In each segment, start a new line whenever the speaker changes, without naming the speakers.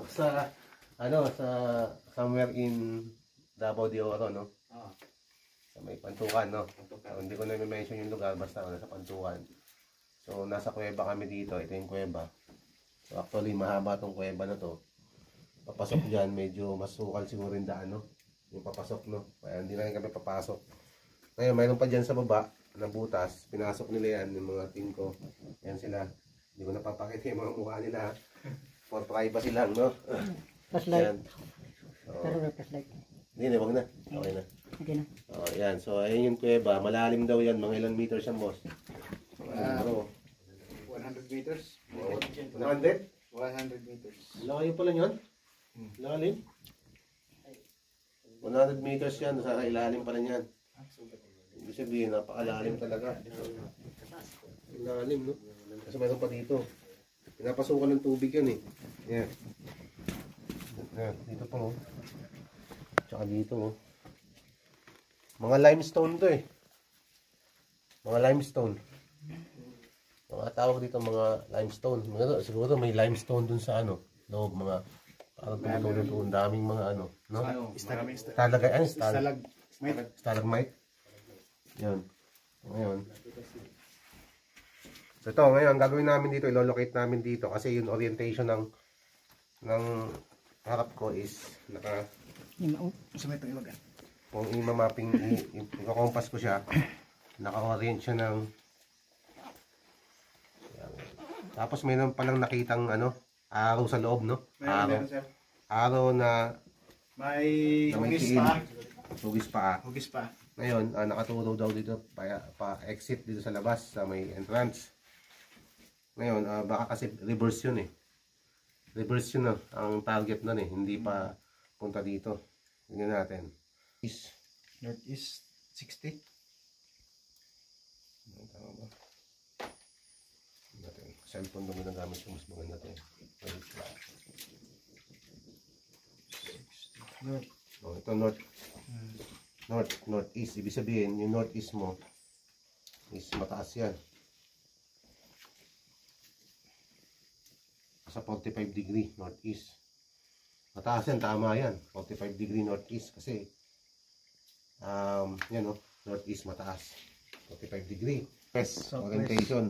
ako sa sa somewhere in Davao de Oro, no? Sa may Pantukan, no? So, hindi ko na i-mention yung lugar, basta sa Pantukan. So nasa kuweba kami dito, ito yung kuweba. So actually mahaba tong kuweba na to. Papasok diyan, medyo masukal siguro yung daan, no? Yung papasok, no? Kaya hindi na rin kami papasok. Ngayon, mayroon pa dyan sa baba na butas. Pinasok nila yan, yung mga team ko. Yan sila. Hindi ko napapakita yung mga mukha nila. For privacy lang, no?
Flashlight.
So,
Pero may flashlight.
hindi, wag na. Okay na.
Okay na.
Oh, yan. So, ayun yung kuweba. Malalim daw yan. Mga ilang meters yan, boss?
100 meters.
100?
100 meters.
Layo pala yun? Lalim? 100 meters yan. Nasa ilalim pala yan. Ibig sabihin, napakalalim talaga. Lalim, no? Kasi mayroon pa dito. Pinapasukan ng tubig yan, eh. Yan. Yan. Dito pa, oh. Tsaka dito, oh. Mga limestone to, eh. Mga limestone. Mga tawag dito, mga limestone. Siguro may limestone dun sa ano. Loob, mga parang tumutulong doon. Daming mga ano. No? Stalagmite. Yan. Ngayon. So ito, ngayon, gagawin namin dito, ilolocate namin dito. Kasi yung orientation ng harap ko is kung i-mapping, i-compass ko siya, naka-orient siya ng tapos mayroon palang nakitang araw sa loob, no? Araw na
may hugis pa.
Ngayon, nakaturo daw dito pa-exit dito sa labas sa may entrance. Ngayon, baka kasi reverse yun, eh. Reverse yun, ang target nun, eh. Hindi pa punta dito. Tingnan natin.
Northeast 60.
Tama ba? Cellphone naman ang gamit yung mas maganda ito. Ito northeast. Ibig sabihin, yung northeast mo is mataas yan. Sa 45 degree northeast. Mataas yan, tama yan. 45 degree northeast kasi yan, northeast mataas. 45 degree. West orientation.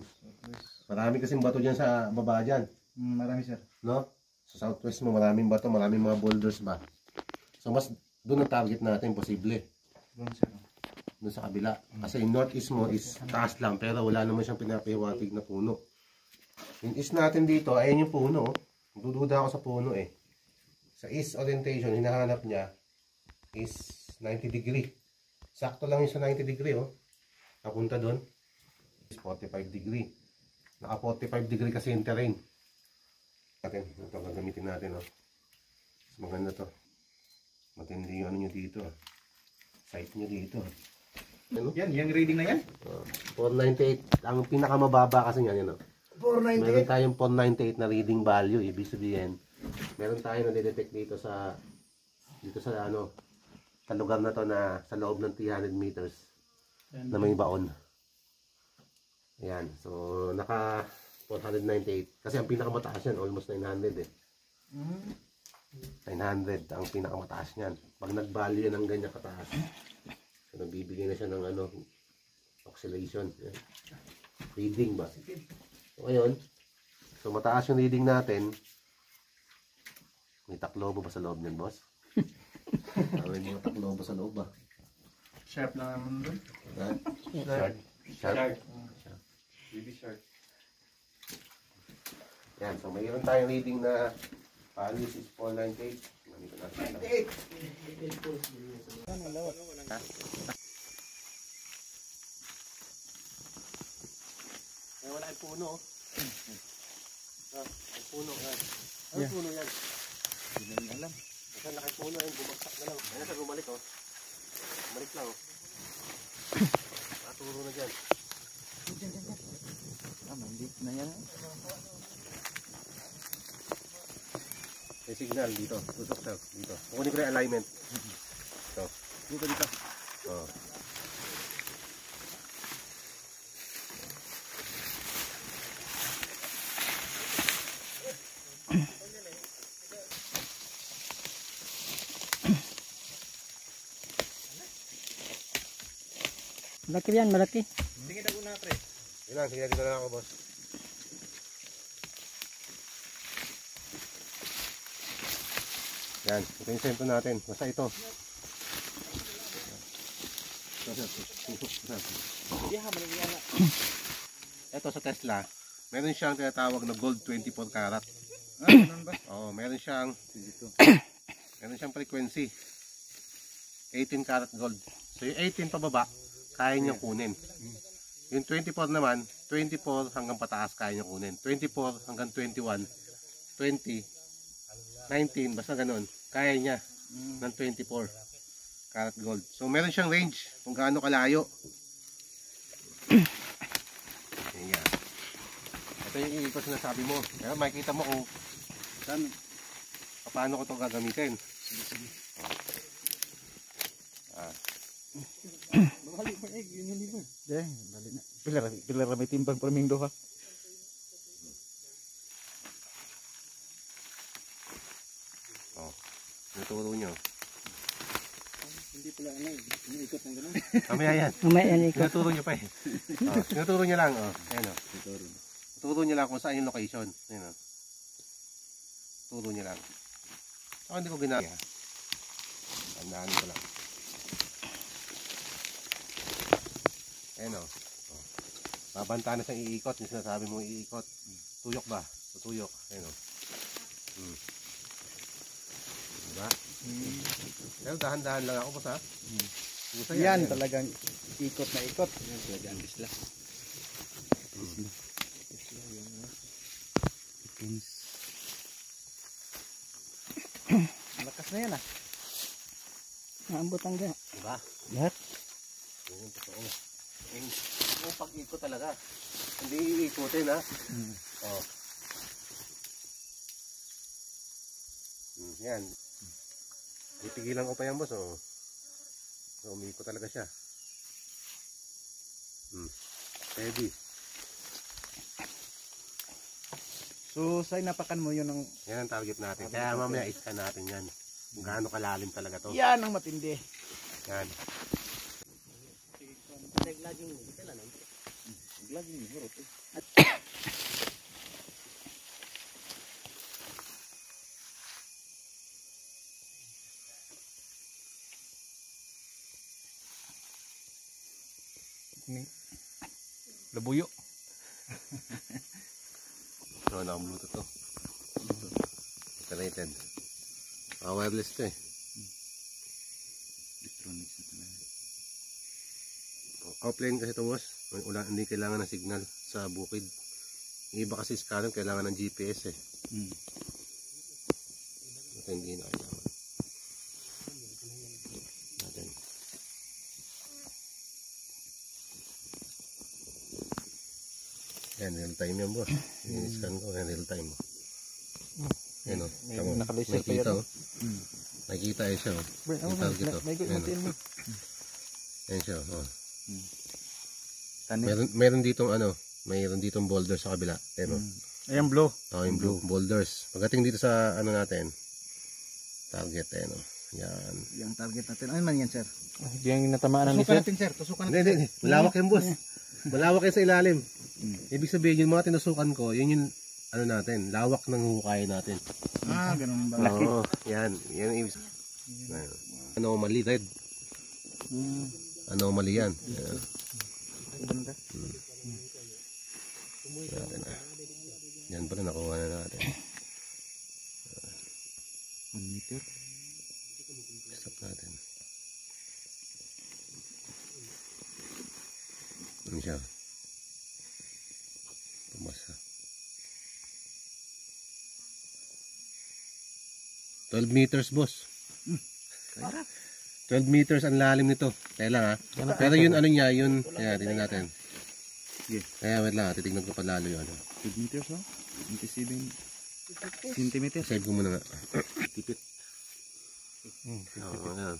Marami kasing bato dyan sa baba dyan.
Marami, sir.
No? Sa southwest mo, maraming bato, maraming mga boulders ba. So, mas doon ang target natin, posible. Doon sa kabila. Kasi yung northeast mo is taas lang, pero wala naman siyang pinapahiwatig na puno. Yung east natin dito, ayan yung puno. Dududa ako sa puno, eh. Sa east orientation, hinahanap niya is 90 degree. Sakto lang yung sa 90 degree, oh. Napunta doon. 45 degree. Naka 45 degree kasi yung terrain. Ito gagamitin natin, oh. Maganda to. Matindi yung ano nyo dito, site nyo dito. Ano?
Yan, yung reading na yan?
498. Ang pinakamababa kasi yan, oh.
498?
Meron tayong 498 na reading value. Ibig sabihin, meron tayo na detect dito sa sa lugar na to na sa loob ng 300 meters na may baon. Ayan. So, naka 498. Kasi ang pinakamataas yan, almost 900, eh. 900 ang pinakamataas niyan. Pag nag-value yan ng ganyan kataas, so, nagbibigay na siya ng oscillation. Ayan. Reading ba? So, ngayon, so mataas yung reading natin. May taklobo ba sa loob niyan, boss? May mga taklobo sa loob ba?
Sharp lang naman doon.
Sharp.
Baby shark.
Yan, so mayroon tayong reading na values is 498. Ganito natin. 98! Wala yung puno. Ay puno yan. Ay puno yan.
Hindi namin alam.
Kasi laki puno yan, bumagsak na lang. Ayan sa bumalik, oh. Bumalik lang, oh. Naturo na dyan.
Maliit na yan.
May signal dito. Tusok sir. Dito. Kukunin ko na yung alignment. Ito. Dito. Oh.
Malaki yan, malaki.
Tingin ako na, pre.
Yun lang, sige dito na lang ako, boss. Yan, ito yung sento natin. Basta ito. Ito sa Tesla, meron siyang tinatawag na gold 24 karat.
Ganun ba?
Oo, meron siyang frequency. 18 karat gold. So yung 18 pababa, kaya niya kunin. Yung 24 naman, 24 hanggang pataas kaya niya kunin. 24 hanggang 21, 20, 19, basta ganun. Kaya niya ng 24 karat gold. So meron siyang range kung gaano kalayo. Ayan. Ito yung iikot na sinasabi mo. Kaya makikita mo kung paano ko ito gagamitin.
Bali pa yun yung liver. Bali na. Pilar may timbang praming doha.
Naturo nyo.
Hindi pala iniikot ng gano'n.
Mamaya yan.
Mamaya yan ikot.
Tinuturo nyo pa eh. Tinuturo nyo lang. Ayan o. Tuturo nyo lang kung saan yung location. Ayan o. Tuturo nyo lang. Ako hindi ko ginagawa. Tandaan ko lang. Ayan o. Babanta na siyang iikot. Yung sinasabi mong iikot. Tuyok ba? Tutuyok. Ayan o. Diba? Pero dahan-dahan lang ako boss ha.
Yan talagang ikot na ikot. Yan talagang isla. Malakas na yan ah.
Naambot ang gaya.
Diba?
Lahat.
Yung totoo. Yung pag-ikot talaga. Hindi iikotin ha. Oh. Yan. Ipigilan ko pa yan boss oh. So umiikot talaga siya. Steady.
So sa inapakan mo yun ang...
Yan ang target natin. Kaya mamaya iskan natin yan. Kung gaano kalalim talaga to.
Yan ang matindi.
Yan.
Laging burot eh. Labuyo.
So naka-bluetooth to. Connected. Wireless to eh.
Electronics na talaga.
Offline kasi ito boss. Hindi kailangan ng signal sa bukid. Yung iba kasi scanner kailangan ng GPS eh. Ito hindi na kailangan. Natin. Yan, real time yan boss. I-scan ko, yan real time. Yan o.
Nakalaser pa yan.
Nakikita eh siya o. Yung target o. Yan siya o. Meron ditong ano, mayroon ditong boulder sa kabila. Pero,
Ayan blue.
yung blue boulders. Pagdating dito sa ano natin, target eh no. Yan.
Yung target natin. Ano man yan sir?
Yung natamaan ng
Tusukan natin sir. Tusukan natin.
Hindi. Malawak yan boss. Malawak yan sa ilalim. Ibig sabihin yung mga tinusukan ko, yun yung ano natin, lawak ng hukay natin.
Ganun ba?
Oo, yan. Yan ang ibig sabihin. Anomaly red. Anomaly yan. Yan.
Ganda.
Yan pa rin, nakuha na natin.
1 meter.
Stop natin. Ano siya? Pumasa. 12 meters boss. 12 meters ang lalim nito. Kaya lang ha. Pero yun ano niya, yun. Kaya tingnan natin. Kaya wait lang, titignan ko pa lalo yun.
12 meters oh. 27 centimeters.
Save ko muna nga. Tipit. Oo, yan.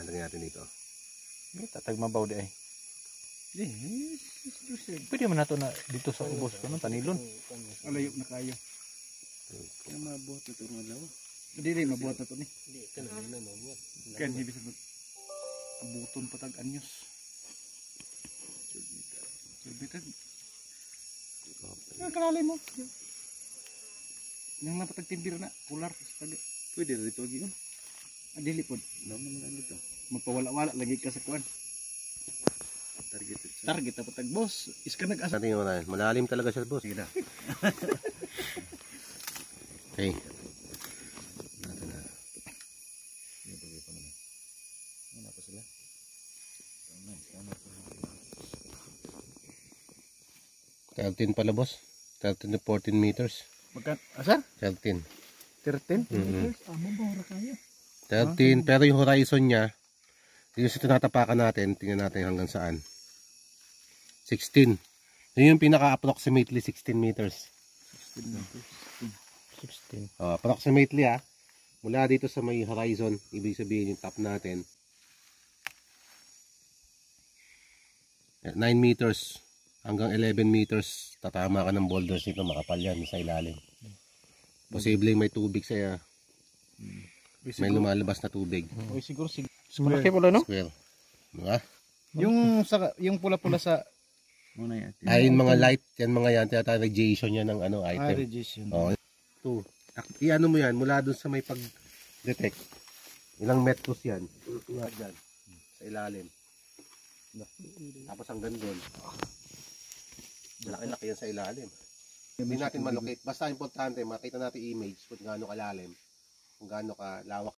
Lagyan natin dito.
Tatagmabaw di ay. Pwede man nato na dito sa ubos ko no, panilon.
Alayo na kayo. Kaya mabuhat na ito ng alawa. Hindi rin mabuhat na ito ni. Hindi, ito na mabuhat. Kaya hindi bisa Abuton patag anyos. Sabitan. Ang kalali mo. Yang napatag timbir na, pular. Pwede na dito lagi yun. Adili po. Naman na dito. Magpawala-wala lagi ka sa kuwan. Target na patag boss. Iska nag-asa.
Natin yung mga malalim talaga siya, boss.
Sige na.
Okay.
Ano pa sila?
13 pala, boss. 13 to 14 meters.
Asa?
13.
13?
Mabawra kayo.
13, pero yung horizon niya, dito sa tinatapakan natin, tingnan natin hanggang saan. 16. Yun yung pinaka-approximately 16 meters.
16.
Approximately mula dito sa may horizon, ibig sabihin yung top natin. 9 meters hanggang 11 meters, tatama ka ng boulders dito, makapal yan sa ilalim. Posibleng may tubig sa may lumalabas na tubig.
Oy, siguro
Malaki pala, no?
Square. Diba?
yung pula-pula sa muna yan.
Ay, yung mga light, yan mga yan, tinatawag radiation yan ng item.
Radiation.
Oh, ito. I-ano mo yan, mula dun sa may pag-detect. Ilang metros yan. Dyan, sa ilalim. Tapos hanggang dun. Laki-laki yan sa ilalim. Hindi natin malocate. Basta importante, makita natin image kung gaano kalalim, kung gaano kalawak